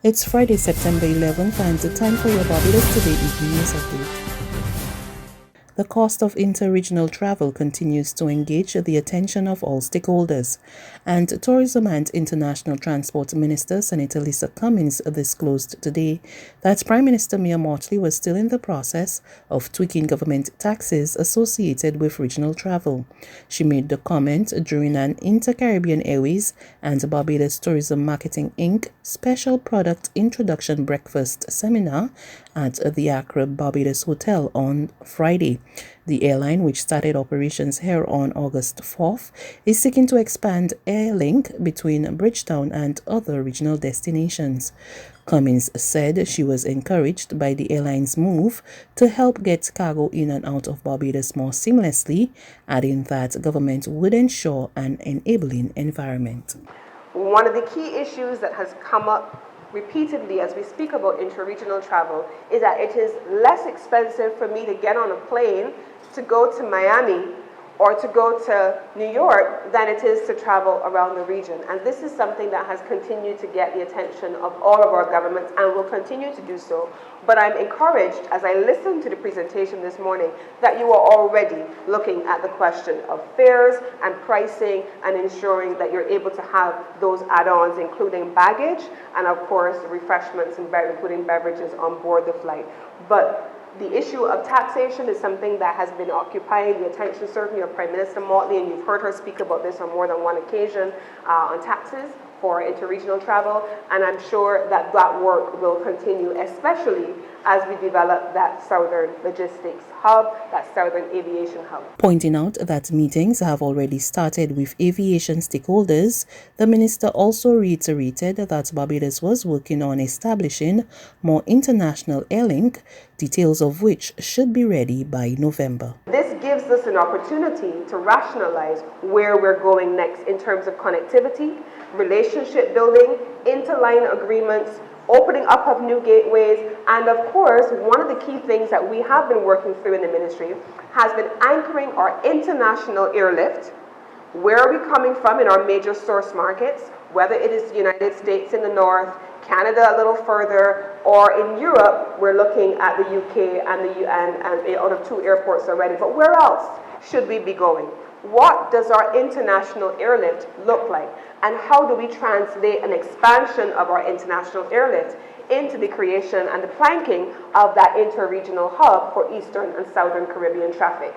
It's Friday, September 11th, and the time for your Barbados Today evening news update. The cost of inter-regional travel continues to engage the attention of all stakeholders, and Tourism and International Transport Minister Senator Lisa Cummins disclosed today that Prime Minister Mia Mottley was still in the process of tweaking government taxes associated with regional travel. She made the comment during an Inter-Caribbean Airways and Barbados Tourism Marketing Inc. Special Product Introduction Breakfast Seminar at the Accra Barbados Hotel on Friday. The airline, which started operations here on August 4th, is seeking to expand air link between Bridgetown and other regional destinations. Cummins said she was encouraged by the airline's move to help get cargo in and out of Barbados more seamlessly, adding that government would ensure an enabling environment. One of the key issues that has come up repeatedly as we speak about interregional travel is that it is less expensive for me to get on a plane to go to Miami or to go to New York than it is to travel around the region. And this is something that has continued to get the attention of all of our governments and will continue to do so. But I'm encouraged, as I listened to the presentation this morning, that you are already looking at the question of fares and pricing and ensuring that you're able to have those add-ons, including baggage and, of course, refreshments, including beverages on board the flight. But the issue of taxation is something that has been occupying the attention, certainly, of Prime Minister Mottley, and you've heard her speak about this on more than one occasion on taxes for interregional travel, and I'm sure that that work will continue, especially as we develop that southern logistics hub, that southern aviation hub. Pointing out that meetings have already started with aviation stakeholders, the minister also reiterated that Barbados was working on establishing more international airlink, details of which should be ready by November. This gives us an opportunity to rationalize where we're going next in terms of connectivity, relationship building, interline agreements, opening up of new gateways, and of course, one of the key things that we have been working through in the ministry has been anchoring our international airlift. Where are we coming from in our major source markets, whether it is the United States in the north, Canada a little further, or in Europe, we're looking at the UK and out of 2 airports already. But where else should we be going? What does our international airlift look like? And how do we translate an expansion of our international airlift into the creation and the planking of that interregional hub for Eastern and Southern Caribbean traffic?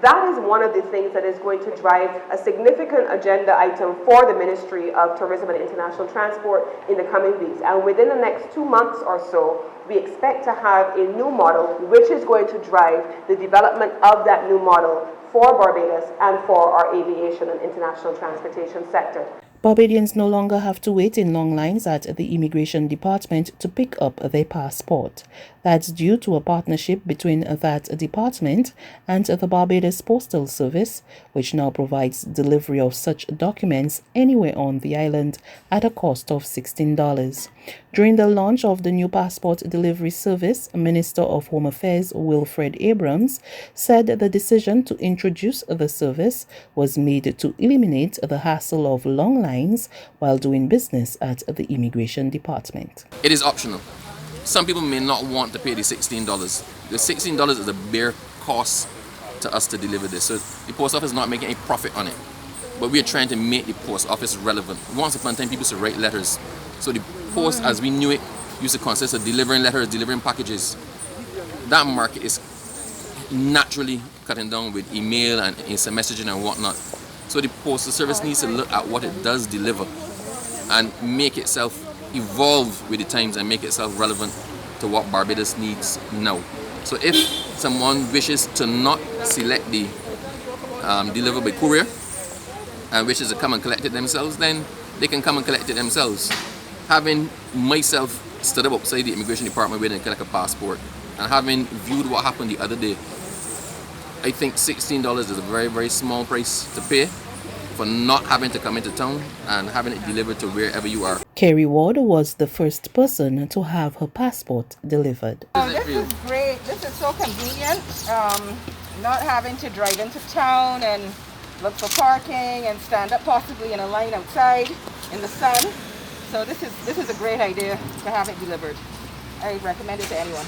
That is one of the things that is going to drive a significant agenda item for the Ministry of Tourism and International Transport in the coming weeks. And within the next 2 months or so, we expect to have a new model which is going to drive the development of that new model for Barbados and for our aviation and international transportation sector. Barbadians no longer have to wait in long lines at the Immigration Department to pick up their passport. That's due to a partnership between that department and the Barbados Postal Service, which now provides delivery of such documents anywhere on the island at a cost of $16. During the launch of the new passport delivery service, Minister of Home Affairs Wilfred Abrams said the decision to introduce the service was made to eliminate the hassle of long lines while doing business at the Immigration Department. It is optional. Some people may not want to pay the $16. The $16 is a bare cost to us to deliver this. So the post office is not making a profit on it. But we are trying to make the post office relevant. Once upon a time, people used to write letters. So the post, as we knew it, used to consist of delivering letters, delivering packages. That market is naturally cutting down with email and instant messaging and whatnot. So the postal service needs to look at what it does deliver and make itself evolve with the times and make itself relevant to what Barbados needs now. So if someone wishes to not select the deliver by courier and wishes to come and collect it themselves, then they can come and collect it themselves. Having myself stood up outside the Immigration Department waiting to collect a passport and having viewed what happened the other day, I think $16 is a very, very small price to pay for not having to come into town and having it delivered to wherever you are. Kerry Ward was the first person to have her passport delivered. This is great. This is so convenient. Not having to drive into town and look for parking and stand up possibly in a line outside in the sun. So this is a great idea to have it delivered. I recommend it to anyone.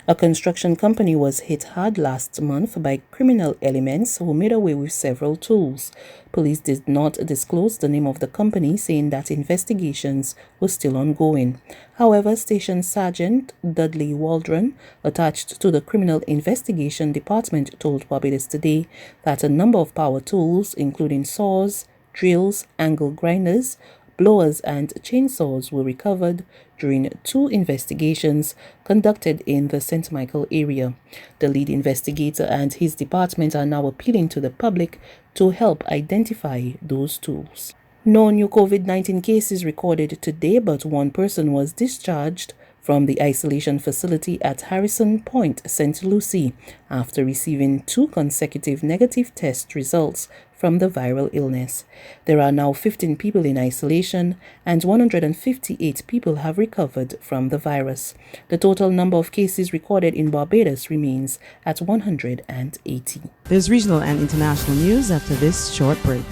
A construction company was hit hard last month by criminal elements who made away with several tools. Police did not disclose the name of the company, saying that investigations were still ongoing. However, Station Sergeant Dudley Waldron, attached to the Criminal Investigation Department, told Barbados Today that a number of power tools, including saws, drills, angle grinders, blowers and chainsaws were recovered during 2 investigations conducted in the St. Michael area. The lead investigator and his department are now appealing to the public to help identify those tools. No new COVID-19 cases recorded today, but 1 person was discharged from the isolation facility at Harrison Point, St. Lucie, after receiving 2 consecutive negative test results from the viral illness. There are now 15 people in isolation and 158 people have recovered from the virus. The total number of cases recorded in Barbados remains at 180. There's regional and international news after this short break.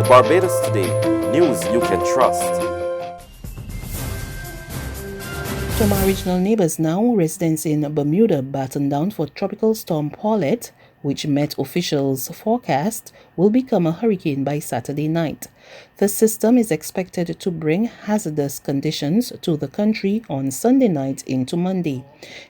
Barbados Today, news you can trust. To my regional neighbors now, residents in Bermuda batten down for Tropical Storm Paulette, which Met officials forecast will become a hurricane by Saturday night. The system is expected to bring hazardous conditions to the country on Sunday night into Monday.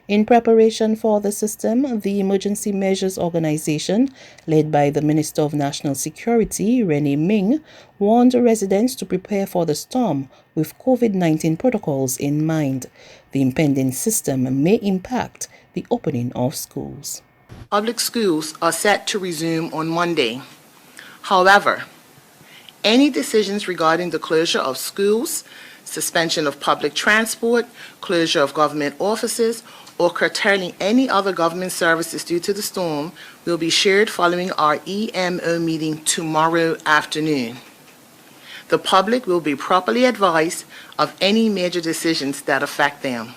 In preparation for the system, the Emergency Measures Organization, led by the Minister of National Security, Renee Ming, warned residents to prepare for the storm with COVID-19 protocols in mind. The impending system may impact the opening of schools. Public schools are set to resume on Monday. However, any decisions regarding the closure of schools, suspension of public transport, closure of government offices, or curtailing any other government services due to the storm will be shared following our EMO meeting tomorrow afternoon. The public will be properly advised of any major decisions that affect them.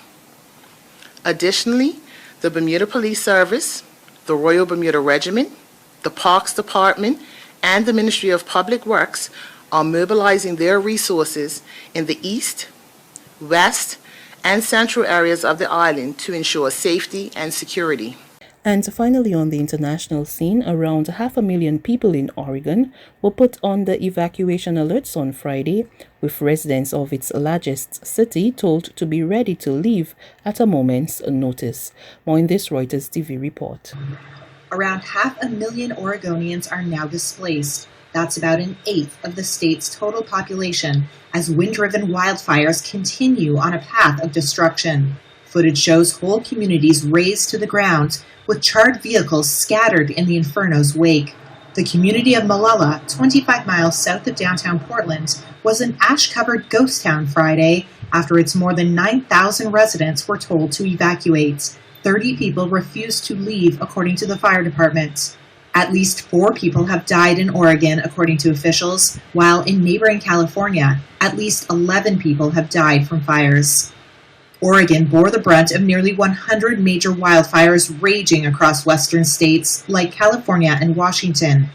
Additionally, the Bermuda Police Service, the Royal Bermuda Regiment, the Parks Department, and the Ministry of Public Works are mobilizing their resources in the east, west, and central areas of the island to ensure safety and security. And finally, on the international scene, around 500,000 people in Oregon were put on the evacuation alerts on Friday, with residents of its largest city told to be ready to leave at a moment's notice. More in this Reuters TV report. Around 500,000 Oregonians are now displaced. That's about an eighth of the state's total population, as wind-driven wildfires continue on a path of destruction. Footage shows whole communities razed to the ground, with charred vehicles scattered in the inferno's wake. The community of Molalla, 25 miles south of downtown Portland, was an ash-covered ghost town Friday after its more than 9,000 residents were told to evacuate. 30 people refused to leave, according to the fire department. At least 4 people have died in Oregon, according to officials, while in neighboring California, at least 11 people have died from fires. Oregon bore the brunt of nearly 100 major wildfires raging across western states like California and Washington.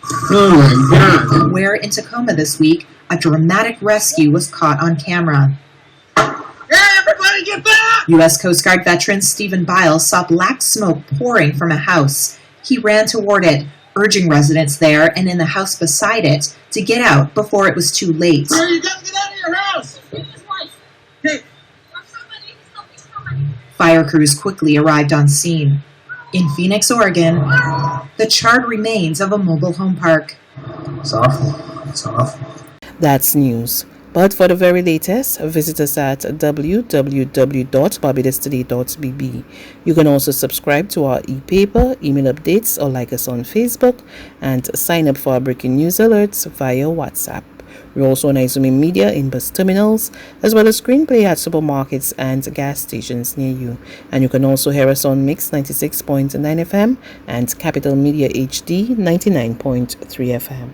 Where in Tacoma this week, a dramatic rescue was caught on camera. Everybody get back! U.S. Coast Guard veteran Stephen Biles saw black smoke pouring from a house. He ran toward it, urging residents there and in the house beside it to get out before it was too late. Hey, you gotta get out of your house! Hey. Fire crews quickly arrived on scene. In Phoenix, Oregon, the charred remains of a mobile home park. It's awful. It's awful. That's news. But for the very latest, visit us at www.barbadostoday.bb. You can also subscribe to our e-paper, email updates, or like us on Facebook, and sign up for our breaking news alerts via WhatsApp. We're also on Izumi Media in bus terminals, as well as screenplay at supermarkets and gas stations near you. And you can also hear us on Mix 96.9 FM and Capital Media HD 99.3 FM.